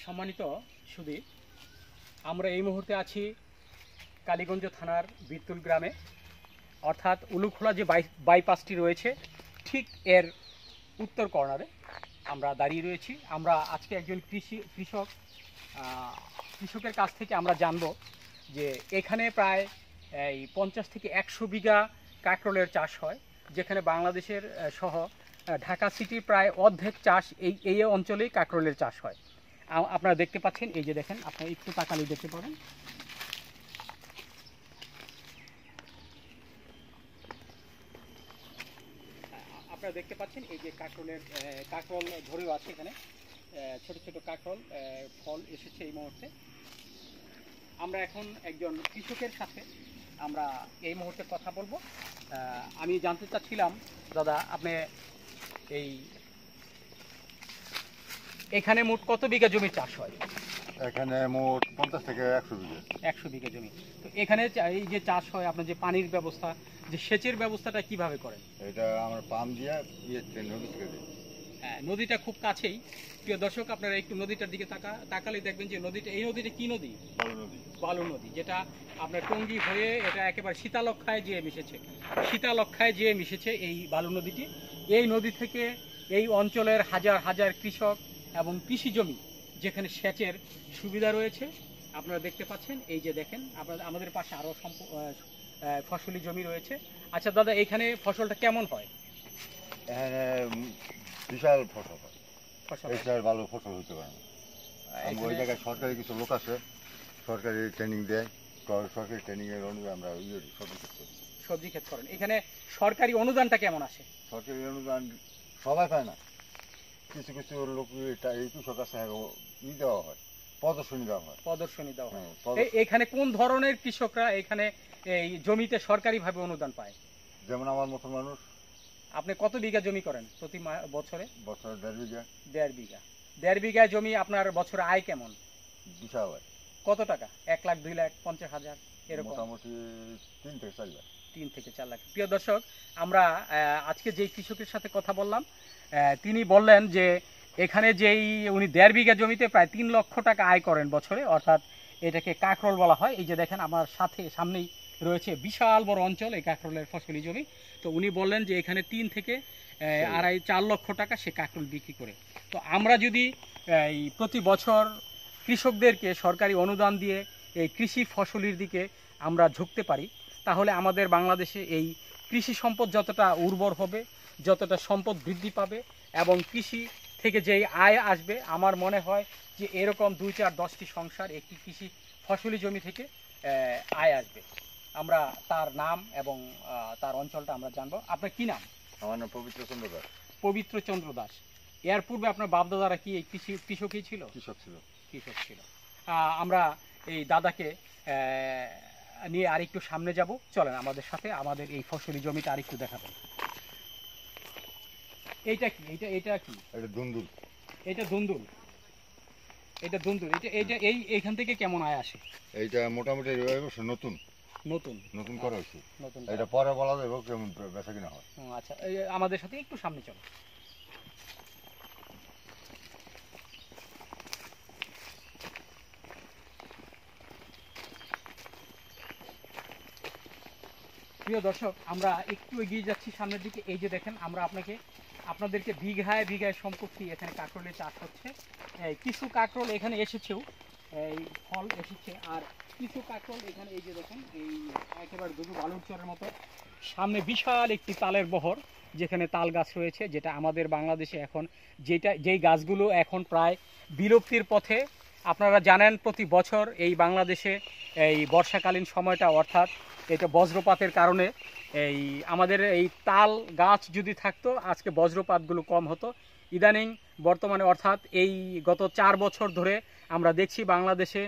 সম্মানিত সুধী, আমরা এই মুহূর্তে আছি কালীগঞ্জ থানার বিরতুল গ্রামে, অর্থাৎ উলুখোলা যে বাইপাসটি রয়েছে ঠিক এর উত্তর কর্নারে আমরা দাঁড়িয়ে রয়েছি। আমরা আজকে একজন কৃষকের কাছ থেকে আমরা জানব যে এখানে প্রায় এই 50 থেকে 100 বিঘা কাঁকরোলের চাষ হয়, যেখানে বাংলাদেশের সহ ঢাকা সিটির প্রায় অর্ধেক চাষ এই অঞ্চলেই কাঁকরোলের চাষ হয়। আপনারা দেখতে পাচ্ছেন, এই যে দেখেন, আপনারা একটু তাকালে দেখতে পাবেন। আপনারা দেখতে পাচ্ছেন এই যে কাঁকরোল ধরেও আছে এখানে, ছোট ছোট কাঁকরোল ফল এসেছে এই মুহূর্তে। আমরা এখন একজন কৃষকের সাথে আমরা এই মুহূর্তে কথা বলবো। আমি জানতে চাচ্ছিলাম, দাদা, আপনি এখানে মোট কত বিঘা জমি চাষ হয়? এখানে মোট 50 থেকে 100 বিঘা। 100 বিঘা জমি। তো এখানে এই যে চাষ হয়, আপনার যে পানির ব্যবস্থা, যে সেচের ব্যবস্থাটা কিভাবে করেন? এটা আমরা পাম্প দিয়ে নদী থেকে দিই। হ্যাঁ, নদীটা খুব কাছেই। প্রিয় দর্শক, আপনারা একটু নদীটার দিকে তাকালে দেখবেন যে এই নদীটা কি নদী? বালু নদী, যেটা আপনার টঙ্গী হয়ে এটা একেবারে শীতালক্ষায় যেয়ে মিশেছে এই বালু নদীটি। এই নদী থেকে এই অঞ্চলের হাজার হাজার কৃষক এবং কৃষি জমি, যেখানে সেচের সুবিধা রয়েছে, আপনারা দেখতে পাচ্ছেন। এই যে দেখেন, আমাদের পাশে আরও ফসলি জমি রয়েছে। আচ্ছা দাদা, এখানে ফসলটা কেমন হয়? এখানে বিশাল ফসল হয়, ভালো ফসল হতে পারে না। ওই জায়গায় সরকারি কিছু লোক আছে, সরকারি ট্রেনিং দেয়, সরকারি ট্রেনিংয়ের অনুযায়ী আমরা সবজি ক্ষেত করেন। এখানে সরকারি অনুদানটা কেমন আসে? সরকারি অনুদান সবাই পায় না, কিছু কিছু লোক এই কৃষক আছে দেওয়া হয়, প্রদর্শনী দেওয়া হয়। এখানে কোন ধরনের কৃষকরা এখানে এই জমিতে সরকারিভাবে অনুদান পায়? যেমন আমার মতো মানুষ। আপনি কত বিঘা জমি করেন প্রতি বছরে? বছরে 1.5 বিঘা। 1.5 বিঘা। 1.5 বিঘা জমি আপনার বছরে আয় কেমন? বিশাল হয়। কত টাকা? 1 লাখ, 2 লাখ, 50,000 এরকম? মোটামুটি 3 থেকে 4 লাখ। 3 থেকে 4 লাখ। প্রিয় দর্শক, আমরা আজকে যেই কৃষকের সাথে কথা বললাম, তিনি বললেন যে এখানে উনি 1.5 বিঘা জমিতে প্রায় 3 লক্ষ টাকা আয় করেন বছরে, অর্থাৎ এটাকে কাঁকরোল বলা হয়। এই যে দেখেন, আমার সামনেই রয়েছে বিশাল বড় অঞ্চল, এই কাঁকরোলের ফসলি জমি। তো উনি বললেন যে এখানে 3 থেকে 2.5-4 লক্ষ টাকা সে কাঁকরোল বিক্রি করে। তো আমরা যদি এই প্রতি বছর কৃষকদেরকে সরকারি অনুদান দিয়ে এই কৃষি ফসলির দিকে আমরা ঝুঁকতে পারি, তাহলে আমাদের বাংলাদেশে এই কৃষি সম্পদ যতটা উর্বর হবে, যতটা সম্পদ বৃদ্ধি পাবে এবং কৃষি থেকে যেই আয় আসবে, আমার মনে হয় যে এরকম 2-4-10টি সংসার একটি কৃষি ফসলি জমি থেকে আয় আসবে। আমরা তার নাম এবং তার অঞ্চলটা আমরা জানবো। আপনার কি নাম? আমার নাম পবিত্র চন্দ্র দাস। পবিত্র চন্দ্র দাস। এর পূর্বে আপনার বাপদাদারা কি এই কৃষকই ছিল? কৃষক ছিল। আমরা এই দাদাকে নিয়ে আরেকটু সামনে যাব। চলেন আমাদের সাথে, আমাদের এই ফসলি জমিটা আরেকটু দেখাবেন। এইটা কি? এটা কি? এটা দুন্দুল। এটা দুন্দুল। এইখান থেকে কেমন আয় আসে? এইটা মোটামুটি নতুন করা হয়েছে। এটা পরে বলা যাবে কেমন বেচা কিনা হয়। আচ্ছা, আমাদের সাথে একটু সামনে চলো। প্রিয় দর্শক, আমরা একটু এগিয়ে যাচ্ছি সামনের দিকে। এই যে দেখেন, আমরা আপনাদেরকে বিঘায় সম্পত্তি এখানে কাঁকরোলের চাষ হচ্ছে। কিছু কাঁকরোল এখানে এসেছেও, এই ফল এসেছে, আর কিছু কাঁকরোল এখানে এই যে দেখেন, এই একেবারে দুটো বালুর চরের মতো সামনে বিশাল একটি তালের বহর, যেখানে তাল গাছ রয়েছে, যেটা আমাদের বাংলাদেশে এখন যেই গাছগুলো এখন প্রায় বিলুপ্তির পথে। আপনারা জানেন, প্রতি বছর এই বাংলাদেশে এই বর্ষাকালীন সময়টা, অর্থাৎ এটা বজ্রপাতের কারণে আমাদের এই তাল গাছ যদি থাকতো, আজকে বজ্রপাতগুলো কম হতো। ইদানিং বর্তমানে, অর্থাৎ এই গত 4 বছর ধরে আমরা দেখছি বাংলাদেশে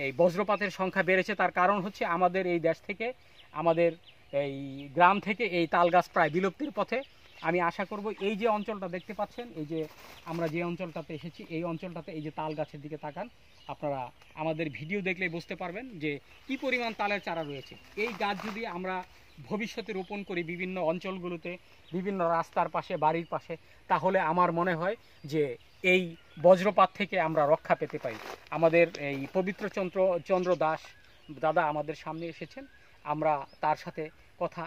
এই বজ্রপাতের সংখ্যা বেড়েছে। তার কারণ হচ্ছে আমাদের এই দেশ থেকে, আমাদের এই গ্রাম থেকে এই তাল গাছ প্রায় বিলুপ্তির পথে। আমি আশা করব এই যে অঞ্চলটা দেখতে পাচ্ছেন, এই যে আমরা যে অঞ্চলটাতে এসেছি, এই অঞ্চলটাতে এই যে তাল গাছের দিকে তাকান, আপনারা আমাদের ভিডিও দেখলেই বুঝতে পারবেন যে কি পরিমাণ তালের চারা রয়েছে। এই গাছ যদি আমরা ভবিষ্যতে রোপণ করি বিভিন্ন অঞ্চলগুলোতে, বিভিন্ন রাস্তার পাশে, বাড়ির পাশে, তাহলে আমার মনে হয় যে এই বজ্রপাত থেকে আমরা রক্ষা পেতে পারি। আমাদের এই পবিত্র চন্দ্র দাস দাদা আমাদের সামনে এসেছেন, আমরা তার সাথে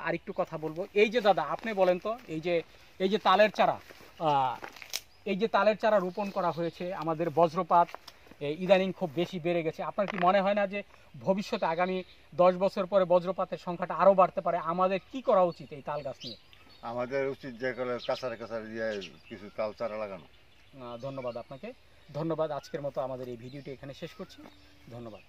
আরেকটু কথা বলবো। এই যে দাদা, আপনি বলেন তো, এই যে তালের চারা, এই যে তালের চারা রোপণ করা হয়েছে, আমাদের বজ্রপাত ইদানিং খুব বেশি বেড়ে গেছে। আপনার কি মনে হয় না যে ভবিষ্যতে আগামী 10 বছর পরে বজ্রপাতের সংখ্যাটা আরও বাড়তে পারে? আমাদের কি করা উচিত এই তাল গাছ নিয়ে? আমাদের উচিত যে করে কাছারে কাছারে দিয়ে কিছু তাল চারা লাগানো। ধন্যবাদ আপনাকে, ধন্যবাদ। আজকের মতো আমাদের এই ভিডিওটি এখানে শেষ করছি, ধন্যবাদ।